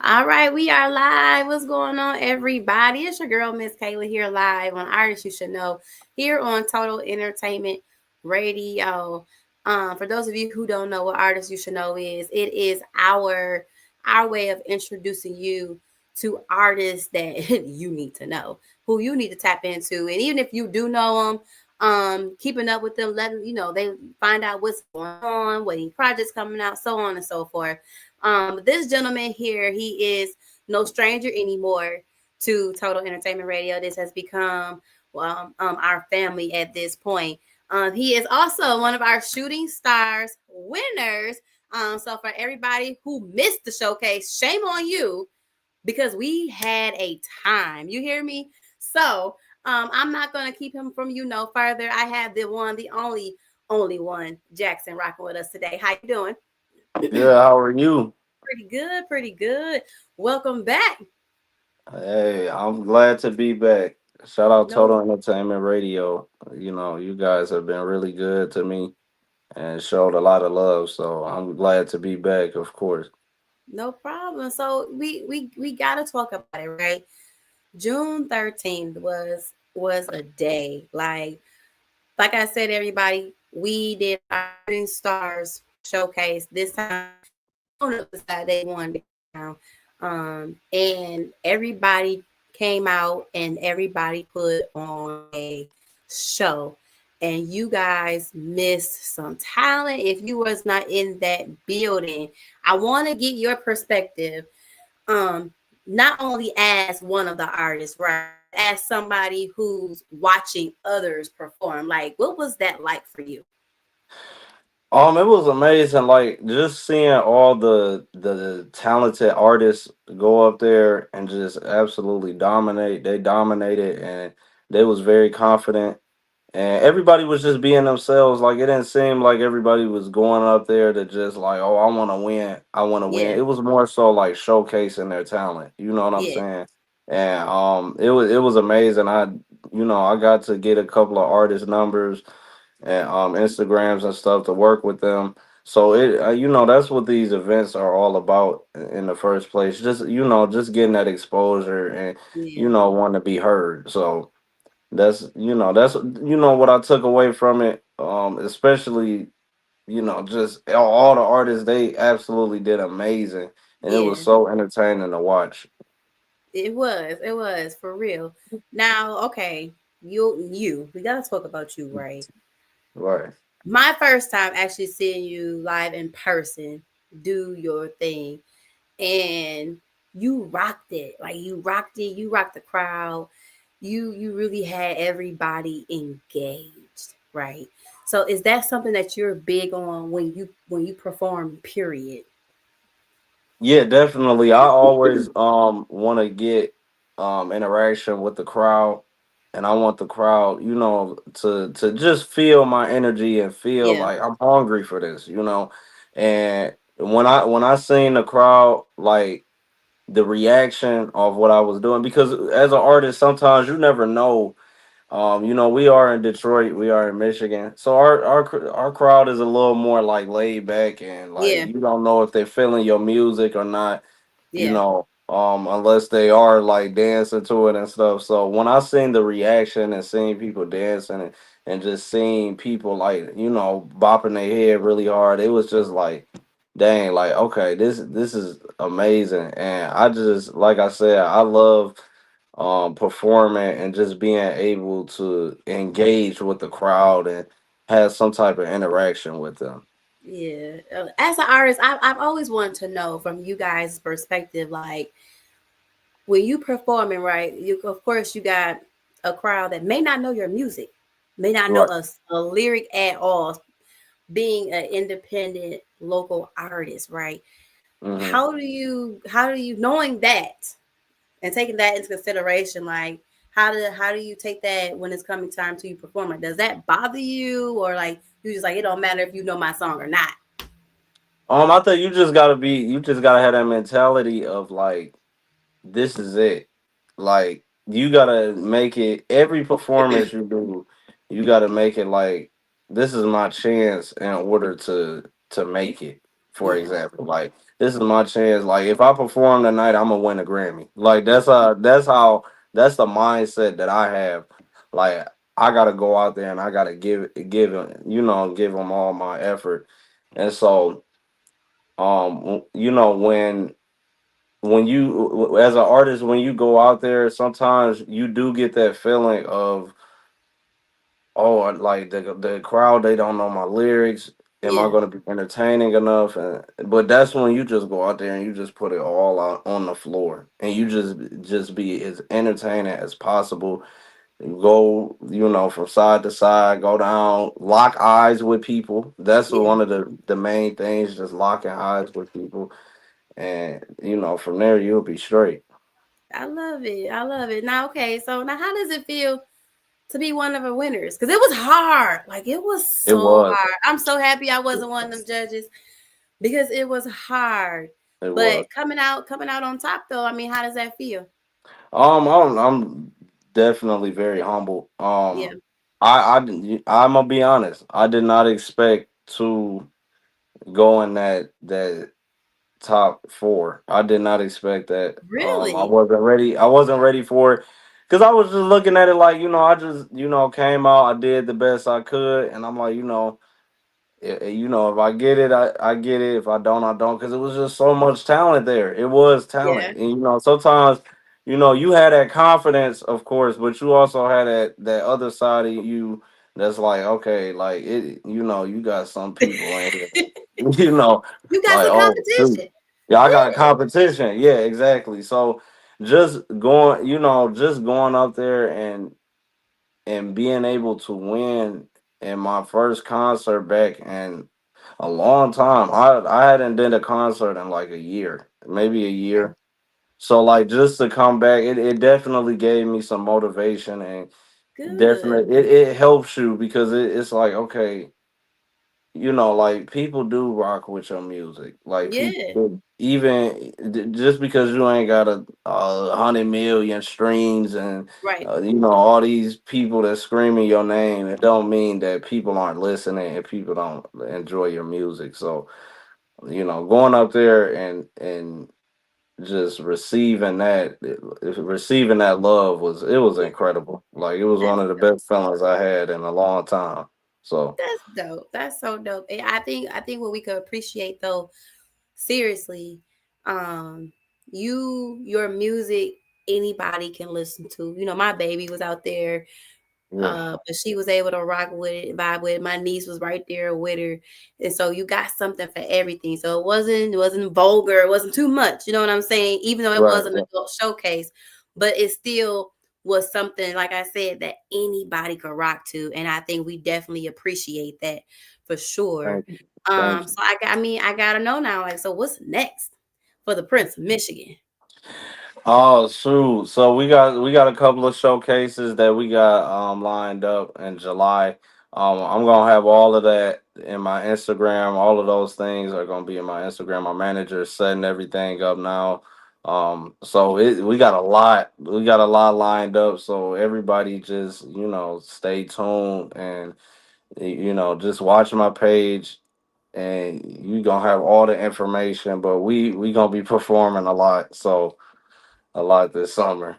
All right, we are live. What's going on, everybody? It's your girl, Miss Kayla, here live on Artists You Should Know, here on Total Entertainment Radio. For those of you who don't know what Artists You Should Know is, it is our way of introducing you to artists that you need to know, who you need to tap into, and even if you do know them, keeping up with them, letting they find out what's going on, what any projects coming out, so on and so forth. This gentleman here, he is no stranger anymore to Total Entertainment Radio. This has become our family at this point. He is also one of our Shooting Stars winners. So for everybody who missed the showcase, shame on you because we had a time. You hear me? So I'm not going to keep him from you no further. I have the one, the only one, Jackson, rocking with us today. How you doing? Good. How are you? Pretty good, pretty good. Welcome back. Hey, I'm glad to be back. Shout out No, Total Entertainment Radio. You guys have been really good to me and showed a lot of love. So I'm glad to be back, of course. no problem. So we gotta talk about it, right? June 13th was a day. Like I said, everybody, we did our Shooting Stars showcase this time on the side they won down. And everybody came out and everybody put on a show. And you guys missed some talent if you was not in that building. I want to get your perspective. Um, Not only as one of the artists, right? As somebody who's watching others perform. Like, what was that like for you? It was amazing. Like just seeing all the talented artists go up there and just absolutely dominate. They dominated and they was very confident. And everybody was just being themselves. Like it didn't seem like everybody was going up there to just like, oh, I want to win. I want to win. Yeah, It was more so like showcasing their talent. You know what I'm yeah, saying? And it was amazing. I got to get a couple of artist numbers and Instagrams and stuff to work with them. So that's what these events are all about in the first place. Just just getting that exposure and yeah, wanting to be heard. So that's what I took away from it. Especially just all the artists, they absolutely did amazing, and it was yeah. so entertaining to watch. It was for real. Now, okay, we gotta talk about you, right? Right. My first time actually seeing you live in person do your thing, and you rocked it. Like you rocked it. You rocked the crowd. You really had everybody engaged, right? So is that something that you're big on when you perform? Period. Yeah, definitely. I always want to get interaction with the crowd, and I want the crowd, to just feel my energy and feel Yeah, like I'm hungry for this. And when I seen the crowd, like the reaction of what I was doing, because as an artist sometimes you never know. We are in Detroit, we are in Michigan, so our crowd is a little more like laid back, and like yeah, you don't know if they're feeling your music or not, yeah, unless they are like dancing to it and stuff. So when I seen the reaction and seeing people dancing and just seeing people like bopping their head really hard, it was just like, dang, like okay, this is amazing, and I just like I said, I love performing and just being able to engage with the crowd and have some type of interaction with them. yeah. As an artist, I've always wanted to know from you guys' perspective, like when you performing, right? You of course you got a crowd that may not know your music, may not know Right. a lyric at all. Being an independent local artist, right? Hmm. How do you knowing that and taking that into consideration, like how do you take that when it's coming time to you perform? Like, does that bother you, or like you just like it don't matter if you know my song or not? I think you just gotta have that mentality of like, this is it. Like you gotta make it every performance you do, you gotta make it like, this is my chance in order to make it. For Yeah, example, like this is my chance. Like if I perform tonight, I'm gonna win a Grammy. Like that's the mindset that I have. Like I gotta go out there and I gotta give it, give them all my effort. And so when you as an artist, when you go out there, sometimes you do get that feeling of, oh, like the crowd, they don't know my lyrics. Am I Yeah. going to be entertaining enough? And but that's when you just go out there and you just put it all out on the floor, and you just be as entertaining as possible. You go, from side to side, go down, lock eyes with people. That's Yeah. one of the main things, just locking eyes with people, and from there you'll be straight. I love it. I love it. Now, okay, so now how does it feel to be one of the winners? Because it was hard. Like it was It so was, hard. I'm so happy I wasn't one of them judges because it was hard. it was. But coming out on top though, I mean, how does that feel? I'm definitely very humble. Yeah. I'm gonna be honest. I did not expect to go in that top four. I did not expect that. I Really? wasn't ready. I wasn't ready for it because I was just looking at it like, I just came out. I did the best I could, and I'm like, if I get it, I get it. If I don't, I don't. Because it was just so much talent there. It was Yeah. talent, and sometimes, you had that confidence, of course, but you also had that other side of you that's like, okay, like it. You got some people in here, you know, You got like, some oh shoot, competition. yeah, I got Yeah. competition. Yeah, exactly. So just going up there and being able to win in my first concert back in a long time. I hadn't done a concert in like a year, maybe a Okay. year. So like just to come back, it definitely gave me some motivation, and Good. definitely it helps you because it's like, okay, like people do rock with your music. Like Yeah. people, even just because you ain't got a 100 million streams and Right. all these people that screaming your name, it don't mean that people aren't listening and people don't enjoy your music. So going up there and just receiving that love was Yeah. incredible. Like it was one That's of the dope. best feelings I had in a long time. So That's dope. That's so dope. And I think what we could appreciate though, seriously, um, your music anybody can listen to. You know, my baby was out there, yeah, but she was able to rock with it, vibe with it. My niece was right there with her, and so you got something for everything. So it wasn't vulgar, it wasn't too much. You know what I'm saying? Even though it right. was an adult showcase, but it still was something like I said that anybody could rock to, and I think we definitely appreciate that for sure. Thank you. Thank So you. I gotta know now. Like, so what's next for the Prince of Michigan? Oh shoot. So we got a couple of showcases that we got lined up in July. I'm gonna have all of that in my Instagram. All of those things are gonna be in my Instagram. My manager is setting everything up now. So we got a lot. We got a lot lined up. So everybody just, stay tuned and just watch my page and you gonna have all the information. But we gonna be performing a lot. So a lot this summer.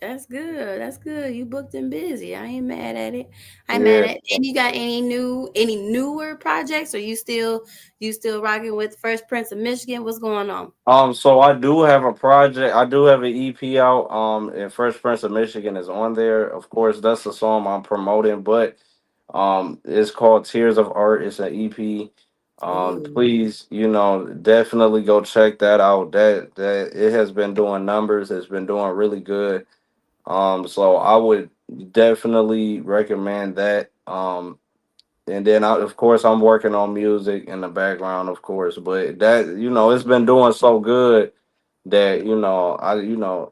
That's good. That's good. You booked and busy. I ain't mad at it. I ain't mad Yeah. at it. And you got any newer projects? Or you still rocking with First Prince of Michigan? What's going on? So I do have a project. I do have an EP out. And Fresh Prince of Michigan is on there. Of course, that's the song I'm promoting, but it's called Tears of Art. It's an EP. Ooh, Please, definitely go check that out. That it has been doing numbers. It's been doing really good. So I would definitely recommend that. And then of course I'm working on music in the background, of course, but that it's been doing so good that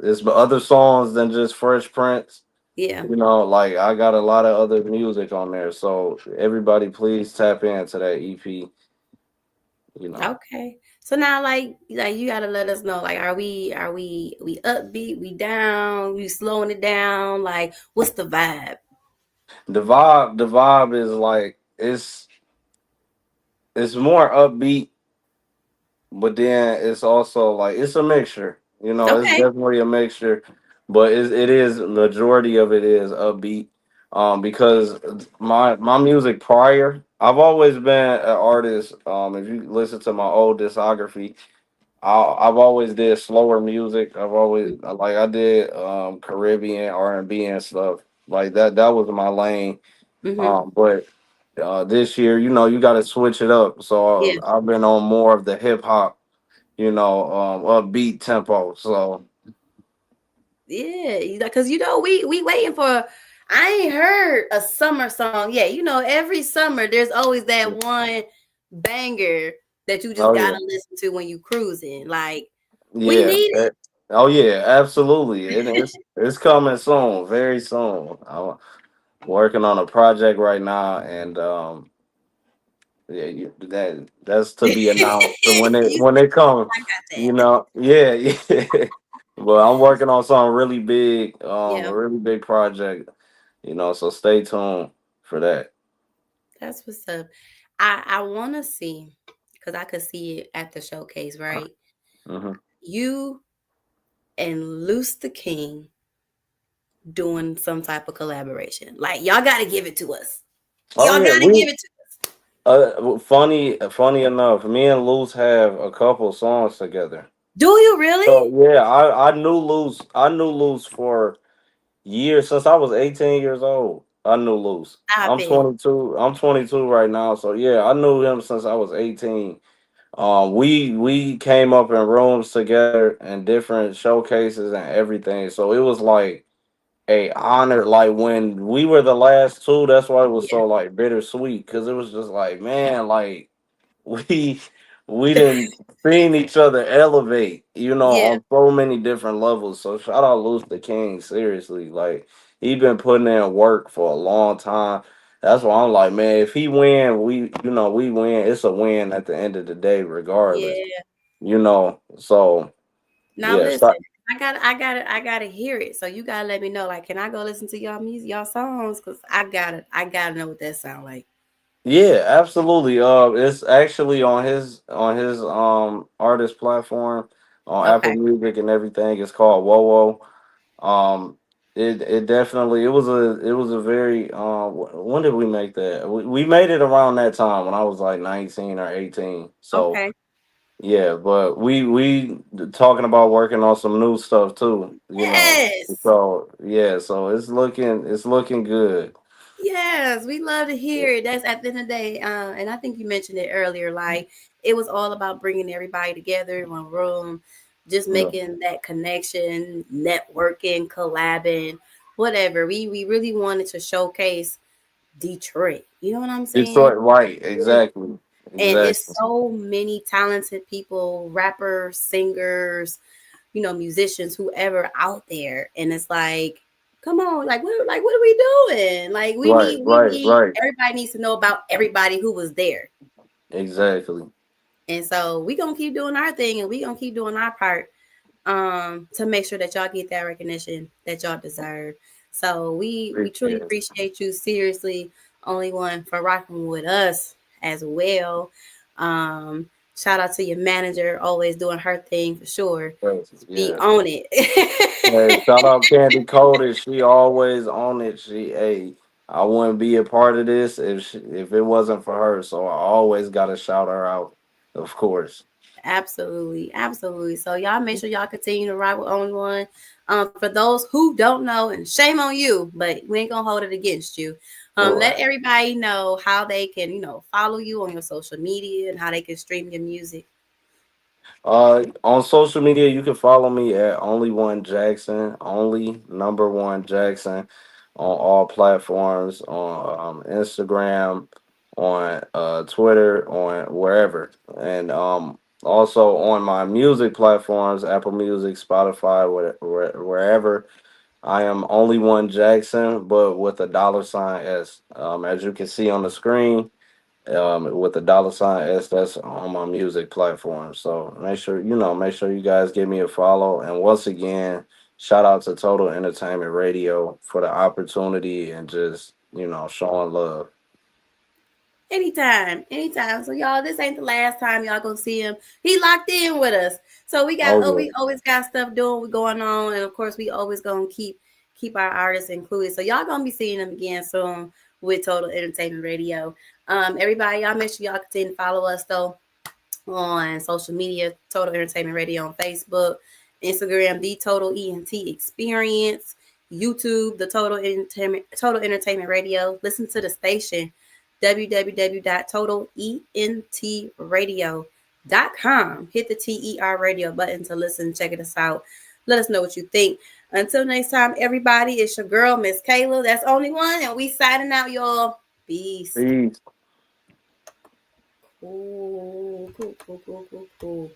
it's other songs than just Fresh Prince. yeah. Like I got a lot of other music on there, so everybody please tap into that EP. you know Okay. So now, like you gotta let us know. Like, are we upbeat? We down? We slowing it down? Like, what's the vibe? the vibe is like it's more upbeat, but then it's also like it's a mixture. You know, it's Okay. definitely a mixture, but it is majority of it is upbeat. Because my music prior, I've always been an artist. If you listen to my old discography, I've always did slower music. I've always like I did Caribbean R&B and stuff like that. That was my lane. Mm-hmm. But this year, you know, you got to switch it up. So Yeah. I've been on more of the hip hop, you know, upbeat tempo. So Yeah, because we waiting for. I ain't heard a summer song yet. You know, every summer there's always that one banger that you just oh yeah, gotta listen to when you cruising. Like we yeah. need Oh yeah, absolutely. It's coming soon, very soon. I'm working on a project right now, and yeah, that's to be announced when it. it when it comes. I got You that. know, yeah, yeah. But I'm working on something really big, Yeah, a really big project. You know, so stay tuned for that. that's what's up. I want to see because I could see it at the showcase. Right, Hmm. you and Luce the King doing some type of collaboration. Like y'all got to give it to us. Oh Y'all yeah, got to we give it to us. funny enough, me and Luz have a couple songs together. Do you really? So yeah, I knew Luz for years since I was 18 years old. I knew Luz. Stop it. I'm 22 right now. So yeah, I knew him since I was 18. We came up in rooms together and different showcases and everything. So it was like a honor. Like when we were the last two, that's why it was Yeah, so like bittersweet because it was just like man, like we we didn't seen each other elevate, you know, yeah, on so many different levels. So shout out Luther King, seriously. Like he been putting in work for a long time. That's why I'm like, man, if he win, we win. It's a win at the end of the day, regardless. yeah. You know. So Now yeah, listen, stop. I gotta hear it. So you gotta let me know. Like, can I go listen to y'all music, y'all songs? Cause I gotta know what that sound like. Yeah, absolutely. It's actually on his artist platform on Apple Okay, Music and everything. It's called Wowo. It definitely it was a very when did we make that? We made it around that time when I was like 19 or 18. So okay. yeah, but we talking about working on some new stuff too, you know. Yes, So yeah, so it's looking good. yes. We love to hear it. That's at the end of the day. And I think you mentioned it earlier. Like, it was all about bringing everybody together in one room, just Yeah. making that connection, networking, collabing, whatever. We really wanted to showcase Detroit. You know what I'm saying? Detroit, right, exactly. And it's Exactly. so many talented people, rappers, singers, musicians, whoever out there. And it's like, come on, like what are we doing? Like Right, we right, need right. everybody needs to know about everybody who was there. Exactly. And so we gonna keep doing our thing and we gonna keep doing our part to make sure that y'all get that recognition that y'all deserve. So we Appreciate truly it. appreciate you seriously, only one, for rocking with us as well. Shout out to your manager, always doing her thing for sure. Yes, Be yes. on it. Hey, shout out Candy Coated. She always on it. I wouldn't be a part of this if it wasn't for her. So I always gotta shout her out, of course. Absolutely, absolutely. So y'all make sure y'all continue to ride with Only One. For those who don't know, and shame on you, but we ain't gonna hold it against you. All Let right. everybody know how they can, follow you on your social media and how they can stream your music. On social media, you can follow me at only one Jackson, only number one Jackson, on all platforms, on Instagram, on Twitter, on wherever, and also on my music platforms, Apple Music, Spotify, wherever. I am only one Jackson, but with a dollar sign S. As you can see on the screen, with the dollar sign S. That's on my music platform. So make sure you guys give me a follow. And once again, shout out to Total Entertainment Radio for the opportunity and just showing love. Anytime. So y'all, this ain't the last time y'all gonna see him. He locked in with us. So Oh we yeah. always got stuff doing going on, and of course we always gonna keep our artists included. So y'all gonna be seeing them again soon with Total Entertainment Radio. Everybody, y'all make sure y'all continue to follow us though on social media, Total Entertainment Radio on Facebook, Instagram, The Total ENT Experience, YouTube, The Total Entertainment Radio. Listen to the station, www.totalentradio.com. Hit the TER radio button to listen, check us out. Let us know what you think. Until next time, everybody, it's your girl, Miss Kayla. That's only one, and we signing out, y'all. Peace. Peace. Cool.